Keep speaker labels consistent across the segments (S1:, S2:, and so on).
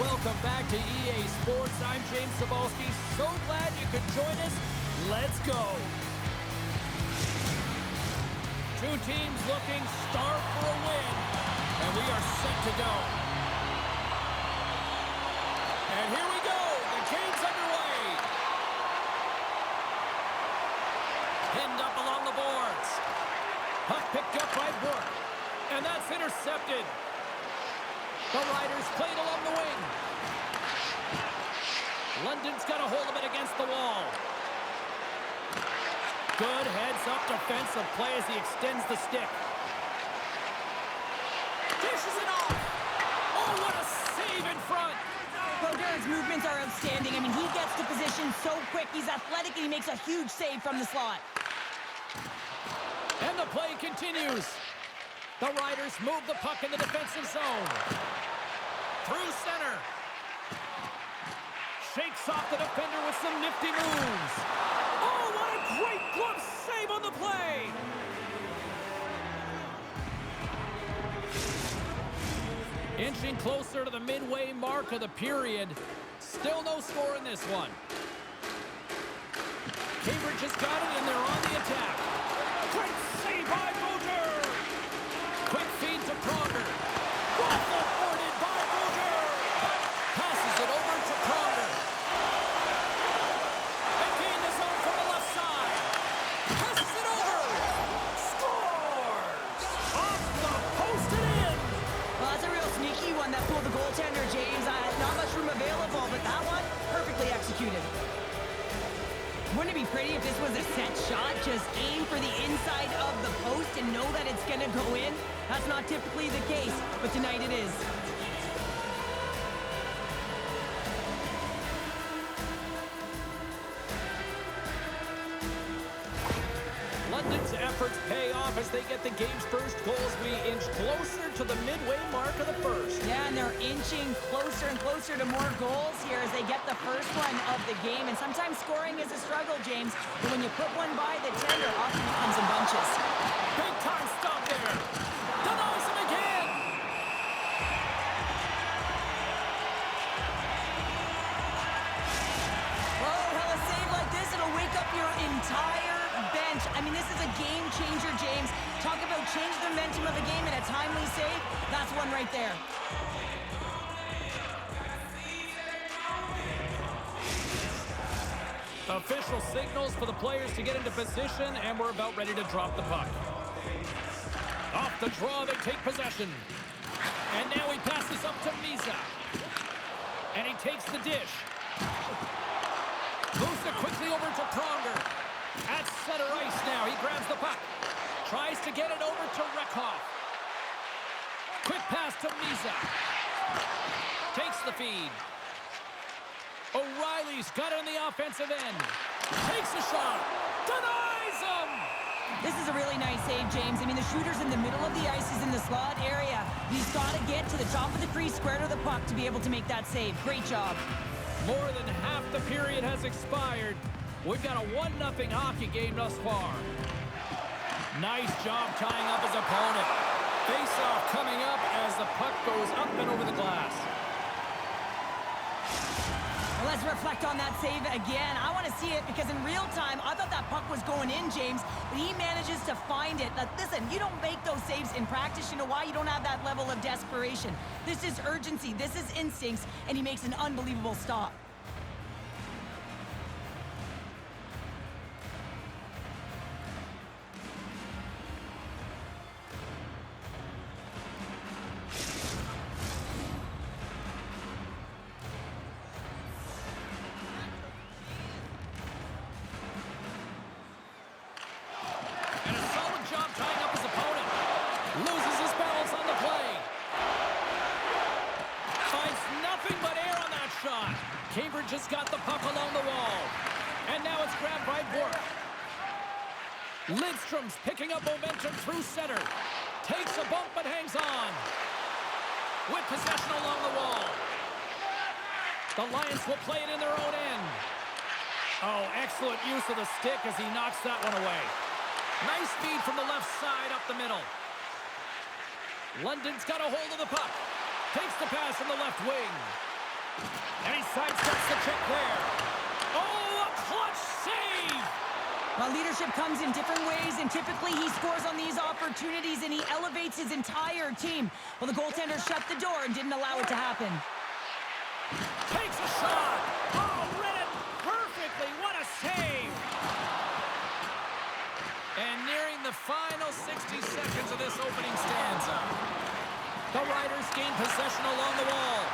S1: Welcome back to EA Sports. I'm James Cebulski. So glad you could join us. Let's go. Two teams looking starved for a win, and we are set to go. And here we go. The game's underway. Pinned up along the boards. Puck picked up by Burke, and that's intercepted. The Riders played along the wing. London's got a hold of it against the wall. Good heads-up defensive play as he extends the stick. Dishes it off. Oh, what a save in front.
S2: Broderin's movements are outstanding. I mean, he gets to position so quick. He's athletic, and he makes a huge save from the slot.
S1: And the play continues. The Riders move the puck in the defensive zone. Through center. Shakes off the defender with some nifty moves. Oh, what a great glove save on the play! Inching closer to the midway mark of the period. Still no score in this one. Cambridge has got it, and they're on the attack. Great save by Brodeur! Quick feed to Pronger. Well-supported by Brodeur! Passes it over to Pronger. They gain the zone from the left side. Passes it over. Scores! Off the post and in!
S2: Well, that's a real sneaky one that pulled the goaltender, James. Not much room available, but that one, perfectly executed. Wouldn't it be pretty if this was a set shot? Just aim for the inside of the post and know that it's going to go in? That's not typically the case, but tonight it is.
S1: London's efforts pay off as they get the game's first goals. We inch closer to the midway mark of the first.
S2: Yeah, and they're inching closer and closer to more goals here as they get the first one of the game. And sometimes scoring is a struggle, James. But when you put one by the tender, often it comes in bunches.
S1: Big time stop there. Denies him again.
S2: Oh, hell, a save like this, it'll wake up your entire bench. I mean, this is a game changer, James. Talk about change the momentum of the game in a timely save. That's one right there.
S1: Official signals for the players to get into position, and we're about ready to drop the puck. Off the draw, they take possession. And now he passes up to Misa. And he takes the dish. Moves it quickly over to Pronger. At center ice now, he grabs the puck. Tries to get it over to Rekhoff. Quick pass to Misa. Takes the feed. O'Reilly's got it on the offensive end. Takes a shot. Denies him!
S2: This is a really nice save, James. I mean, the shooter's in the middle of the ice. He's in the slot area. He's got to get to the top of the crease, square to the puck to be able to make that save. Great job.
S1: More than half the period has expired. We've got a 1-0 hockey game thus far. Nice job tying up his opponent. Face-off coming up as the puck goes up and over the glass.
S2: Well, let's reflect on that save again. I want to see it because in real time, I thought that puck was going in, James, but he manages to find it. Now, listen, you don't make those saves in practice. You know why? You don't have that level of desperation. This is urgency. This is instincts, and he makes an unbelievable stop.
S1: Cambridge has got the puck along the wall. And now it's grabbed by Burke. Lidstrom's picking up momentum through center. Takes a bump but hangs on. With possession along the wall. The Lions will play it in their own end. Oh, excellent use of the stick as he knocks that one away. Nice feed from the left side up the middle. London's got a hold of the puck. Takes the pass from the left wing. And he sidesteps the check there. Oh, a clutch save!
S2: Well, leadership comes in different ways, and typically he scores on these opportunities, and he elevates his entire team. Well, the goaltender shut the door and didn't allow it to happen.
S1: Takes a shot. Oh, read it perfectly. What a save. And nearing the final 60 seconds of this opening stanza. The Riders gain possession along the wall.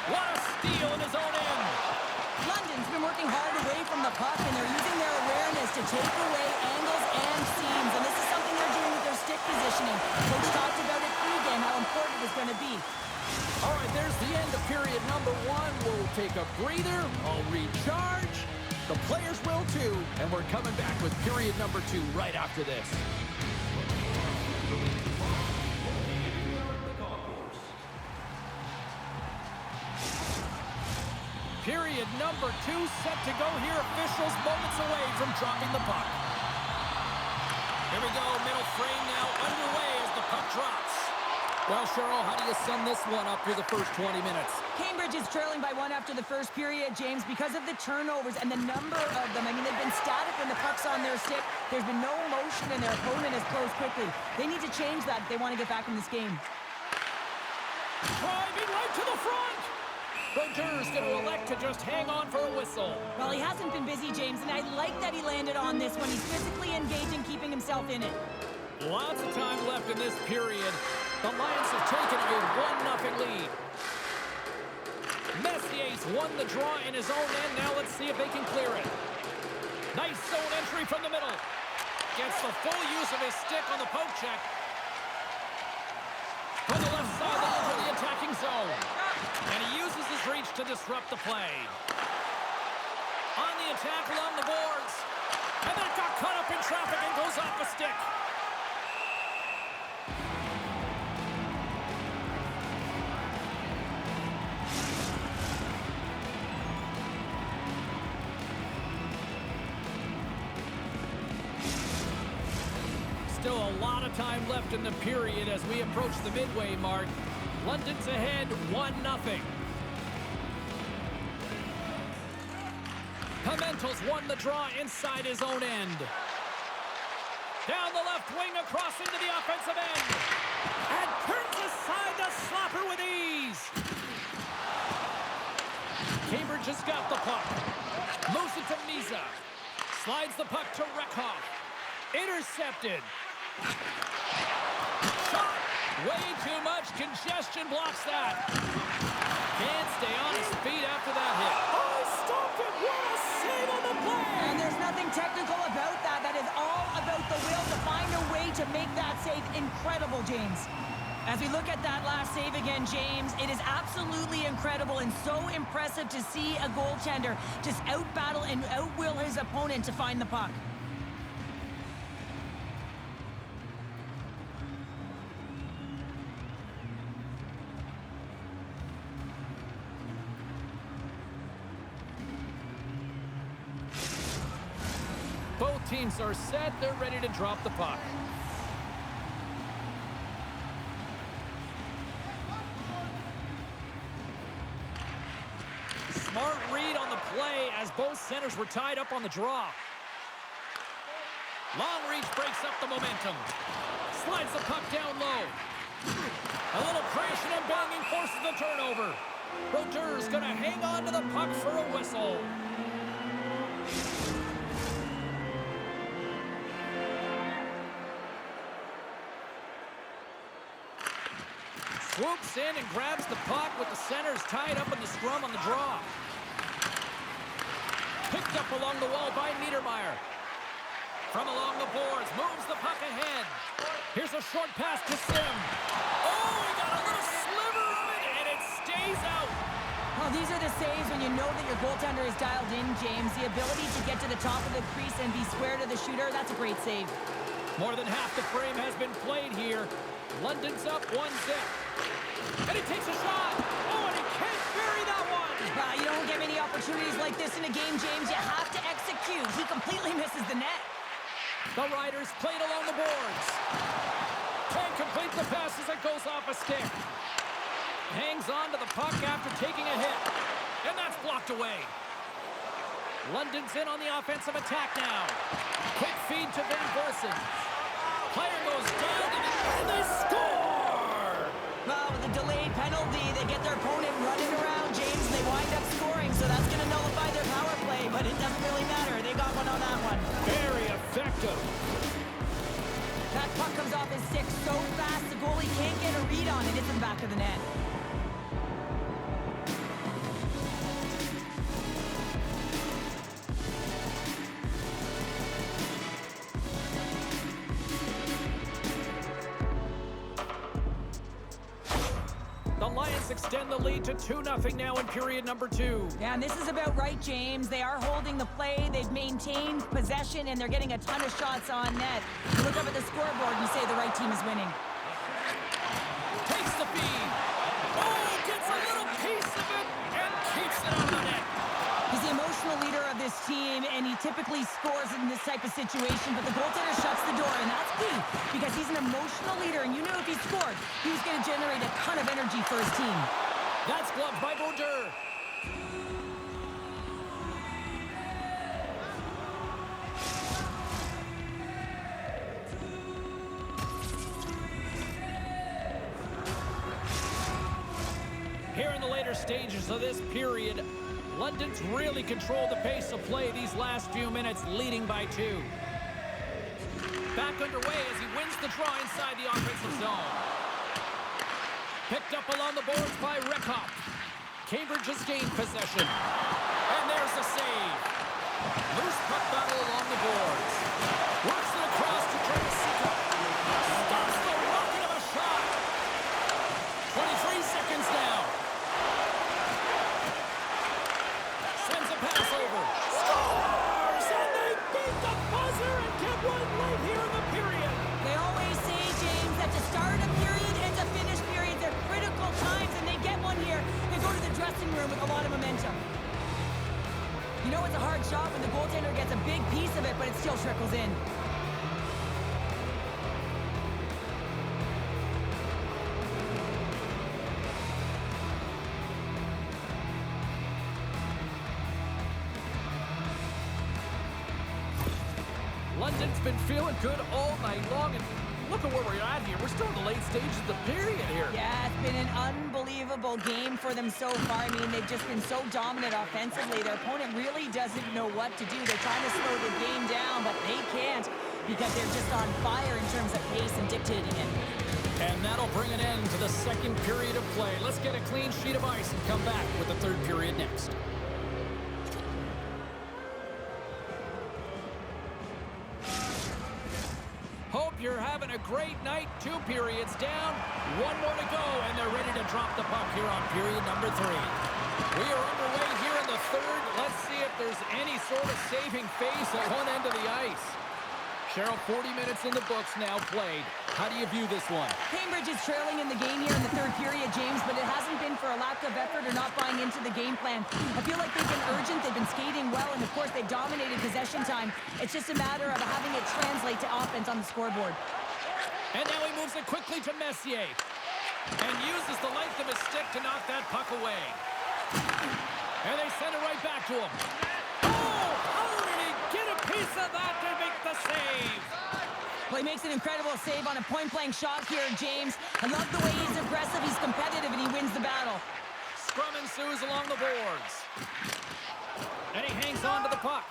S1: What a steal in his own end.
S2: London's been working hard away from the puck, and they're using their awareness to take away angles and seams. And this is something they're doing with their stick positioning. Coach talked about it pregame, how important it was going to be.
S1: All right, there's the end of period number one. We'll take a breather. I'll recharge. The players will too. And we're coming back with period number two right after this. Period number two set to go here. Officials moments away from dropping the puck. Here we go. Middle frame now underway as the puck drops. Well, Cheryl, how do you sum this one up through the first 20 minutes?
S2: Cambridge is trailing by one after the first period, James, because of the turnovers and the number of them. I mean, they've been static when the puck's on their stick. There's been no motion, and their opponent has closed quickly. They need to change that if they want to get back in this game.
S1: Driving right to the front. Brodeurs going to elect to just hang on for a whistle.
S2: Well, he hasn't been busy, James, and I like that he landed on this one. He's physically engaging, keeping himself in it.
S1: Lots of time left in this period. The Lions have taken a 1-0 lead. Messier's won the draw in his own end. Now let's see if they can clear it. Nice zone entry from the middle. Gets the full use of his stick on the poke check. From the left side into the attacking zone. And he uses his reach to disrupt the play. On the attack along the boards. And that got caught up in traffic and goes off the stick. Still a lot of time left in the period as we approach the midway mark. London's ahead 1-0. Pimentel's won the draw inside his own end. Down the left wing across into the offensive end. And turns aside the slapper with ease. Cambridge has got the puck. Moves it to Misa. Slides the puck to Rekhoff. Intercepted. Shot! Way too much congestion blocks that. Can't stay on his feet after that hit. Oh, stopped it! What a save on the play!
S2: And there's nothing technical about that. That is all about the will to find a way to make that save incredible, James. As we look at that last save again, James, it is absolutely incredible and so impressive to see a goaltender just out-battle and out-will his opponent to find the puck.
S1: Both teams are set. They're ready to drop the puck. Smart read on the play as both centers were tied up on the draw. Long reach breaks up the momentum. Slides the puck down low. A little crashing and banging forces the turnover. Brodeurs going to hang on to the puck for a whistle. Swoops in and grabs the puck with the centers tied up in the scrum on the draw. Picked up along the wall by Niedermeyer. From along the boards, moves the puck ahead. Here's a short pass to Sim. Oh, he got a little sliver of it, and it stays out.
S2: Well, these are the saves when you know that your goaltender is dialed in, James. The ability to get to the top of the crease and be square to the shooter, that's a great save.
S1: More than half the frame has been played here. London's up 1-0. And he takes a shot. Oh, and he can't bury that one.
S2: You don't get many opportunities like this in a game, James. You have to execute. He completely misses the net.
S1: The Riders played along the boards. Can't complete the pass as it goes off a stick. Hangs on to the puck after taking a hit. blocked away. London's in on the offensive attack now. Quick feed to Van Gorsen. Player goes down and they score!
S2: Well, with a delayed penalty, they get their opponent running around, James, and they wind up scoring, so that's going to nullify their power play, but it doesn't really matter. They got one on that one.
S1: Very effective.
S2: That puck comes off his stick so fast, the goalie can't get a read on it. It's in the back of the net.
S1: The Lions extend the lead to 2-0 now in period number 2.
S2: Yeah, and this is about right, James. They are holding the play. They've maintained possession, and they're getting a ton of shots on net. You look up at the scoreboard and you say the right team is winning.
S1: Takes the feed. Oh, gets a little piece of it and keeps it out of the net.
S2: He's the emotional leader of this team, and he typically scores in this type of situation, but the goaltender shuts the door, and that's key, because he's an emotional leader, and you knew if he scored, he was going to generate a ton of energy for his team.
S1: That's gloved by Brodeur. Here in the later stages of this period, London's really controlled the pace of play these last few minutes, leading by 2. Back underway as he wins the draw inside the offensive zone. Picked up along the boards by Rekop. Cambridge has gained possession. And there's the save. Loose puck battle along the boards. Works it across to Travisito. Stops the rocket of a shot. 23 seconds now. Sends a pass over. Scores! And they beat the buzzer and get one right here in the period.
S2: They always say, James, that to start a period and to finish periods are critical times, and they get one here. They go to the dressing room with a lot of momentum. You know it's a hard shot when the goaltender gets a big piece of it, but it still trickles in.
S1: London's been feeling good all night long, and look at where we're at here. We're still in the late stages of the period here.
S2: Yeah, it's been an unbelievable game for them so far. I mean, they've just been so dominant offensively. Their opponent really doesn't know what to do. They're trying to slow the game down, but they can't because they're just on fire in terms of pace and dictating it.
S1: And that'll bring an end to the second period of play. Let's get a clean sheet of ice and come back with the third period next. Hope you're having a great night. 2 periods down, 1 more to go, and they're ready to drop the puck here on period number 3. We are underway here in the third. Let's see if there's any sort of saving face at one end of the ice. Cheryl, 40 minutes in the books now played. How do you view this one?
S2: Cambridge is trailing in the game here in the third period, James, but it hasn't been for a lack of effort or not buying into the game plan. I feel like they've been urgent, they've been skating well, and of course they've dominated possession time. It's just a matter of having it translate to offense on the scoreboard.
S1: And now he moves it quickly to Messier. And uses the length of his stick to knock that puck away. And they send it right back to him. Oh! How did he get a piece of that to make the save?
S2: Well, he makes an incredible save on a point-blank shot here, James. I love the way he's aggressive, he's competitive, and he wins the battle.
S1: Scrum ensues along the boards. And he hangs on to the puck.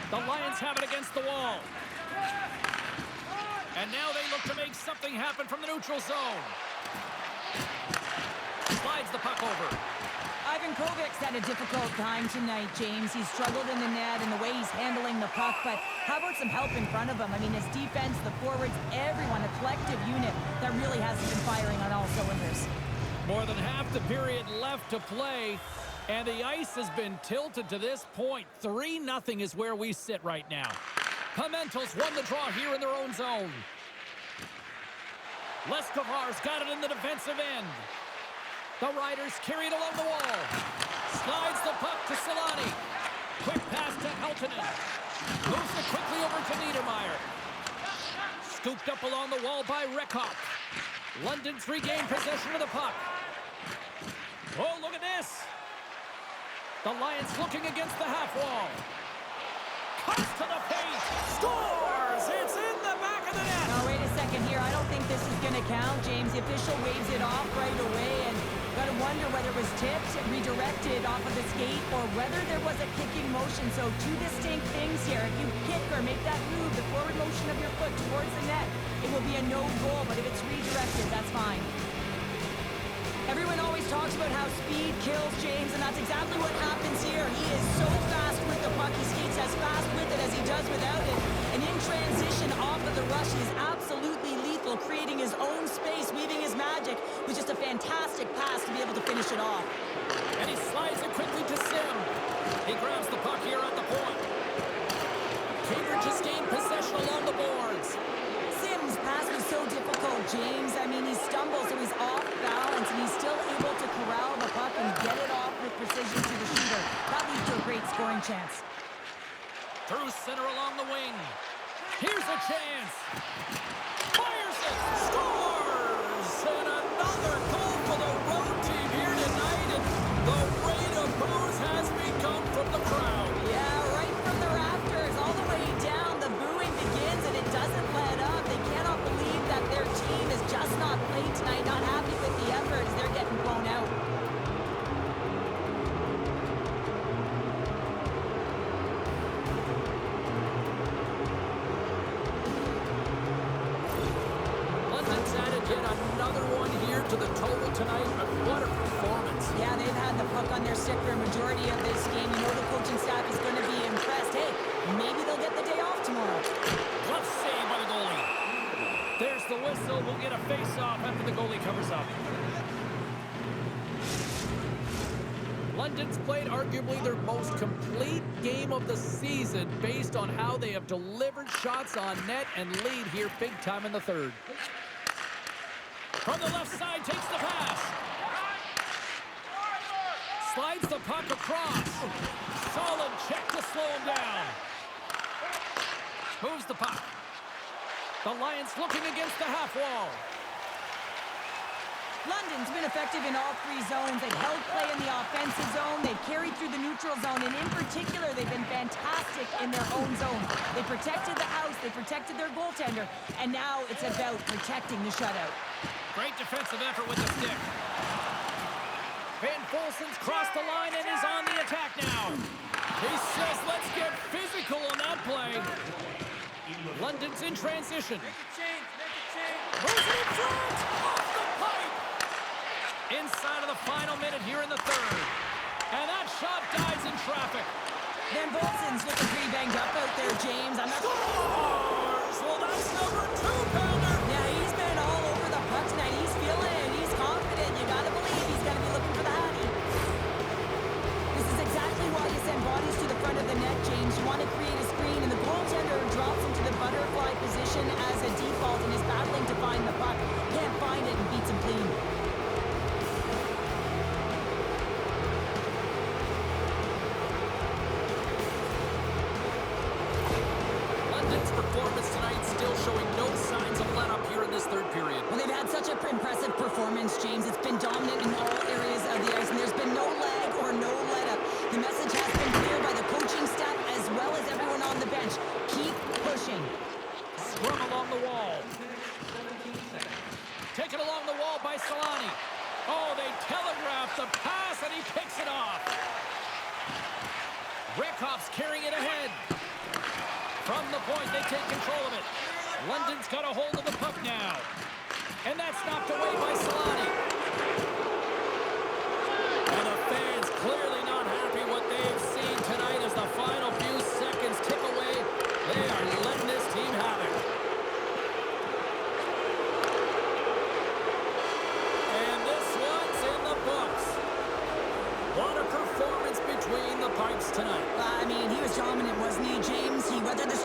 S1: The Lions have it against the wall. And now they look to make something happen from the neutral zone. Slides the puck over.
S2: Ivan Kovic's had a difficult time tonight, James. He's struggled in the net and the way he's handling the puck, but how about some help in front of him? I mean, his defense, the forwards, everyone, a collective unit that really hasn't been firing on all cylinders.
S1: More than half the period left to play, and the ice has been tilted to this point. 3-0 is where we sit right now. Pimentel's won the draw here in their own zone. Leskovar's got it in the defensive end. The Riders carry it along the wall. Slides the puck to Solani. Quick pass to Heltonen. Moves it quickly over to Niedermeyer. Scooped up along the wall by Rekop. London's regained possession of the puck. Oh, look at this. The Lions looking against the half wall. Cuts to the paint. Scores! It's in the back of the net.
S2: Now, wait a second here. I don't think this is going to count, James. The official waves it off right away, and got to wonder whether it was tipped, redirected off of the skate, or whether there was a kicking motion. So two distinct things here. If you kick or make that move, the forward motion of your foot towards the net, it will be a no goal, but if it's redirected, that's fine. Everyone always talks about how speed kills, James, and that's exactly what happens here. He is so fast with the puck. He skates as fast with it as he does without it. And in transition off of the rush, he is absolutely lethal, creating his own space, weaving his magic with just a fantastic pass to be able to finish it off.
S1: And he slides it quickly to Sim. He grabs the puck here at the point. Cambridge has gained possession along the boards.
S2: Sim's pass was so difficult, James. I mean, he stumbles, so he's off balance, and he's still able to corral the puck and get it off with precision to the shooter. That leads to a great scoring chance.
S1: Through center along the wing. Here's a chance. Fires it. Scores! And another goal for the road team here tonight. And the rate of boos has begun from the crowd.
S2: Yeah, right from the rafters, all the way down. The booing begins, and it doesn't let up. They cannot believe that their team is just not playing tonight, not happy with the effort as they're getting blown out.
S1: London's added yet another one here to the total tonight. But what a performance.
S2: Yeah, they've had the puck on their stick for a majority of this game. You know the coaching staff is going to be impressed. Hey, maybe they'll get the day off tomorrow.
S1: Glove save by the goalie. There's the whistle. We'll get a face-off after the goalie covers up. London's played arguably their most complete game of the season based on how they have delivered shots on net and lead here big time in the third. From the left side, takes the pass. Slides the puck across. Solid check to slow him down. Moves the puck. The Lions looking against the half wall.
S2: London's been effective in all three zones. They've held play in the offensive zone. They've carried through the neutral zone. And in particular, they've been fantastic in their own zone. They protected the house. They protected their goaltender. And now it's about protecting the shutout.
S1: Great defensive effort with the stick. Van Folson's crossed the line and is on the attack now. He says, let's get physical on that play. London's in transition. Moves it in front. Off the pipe. Inside of the final minute here in the third. And that shot dies in traffic.
S2: Van Bolson's looking pretty banged up out there, James. I'm not sure.
S1: Scores! Well, that's number 2-pounder.
S2: Yeah, he's been all over the puck tonight. He's feeling it. He's confident. You gotta believe he's gonna be looking for the hattie. This is exactly why you send bodies to the front of the net, James. You want to create a screen, and the goaltender drops into the butterfly position as a default and is battling to find the puck. Can't find it and beats him clean.
S1: London's performance tonight still showing no signs of let up here in this third period.
S2: Well, they've had such an impressive performance, James. It's been dominant in all areas of the ice, and there's been no lag or no let-up. The message has been clear by the coaching staff as well as everyone on the bench. Keep pushing.
S1: Scrum along the wall. Taken along the wall by Solani. Oh, they telegraph the pass, and he picks it off. Rekoff's carrying it ahead. From the point, they take control of it. London's got a hold of the puck now. And that's knocked away by Solani. And the fans clearly not happy what they've seen tonight as the final few seconds tick away. They are letting this team have it. And this one's in the books. What a performance between the pipes tonight.
S2: I mean, he was dominant, wasn't he, James? He weathered the storm.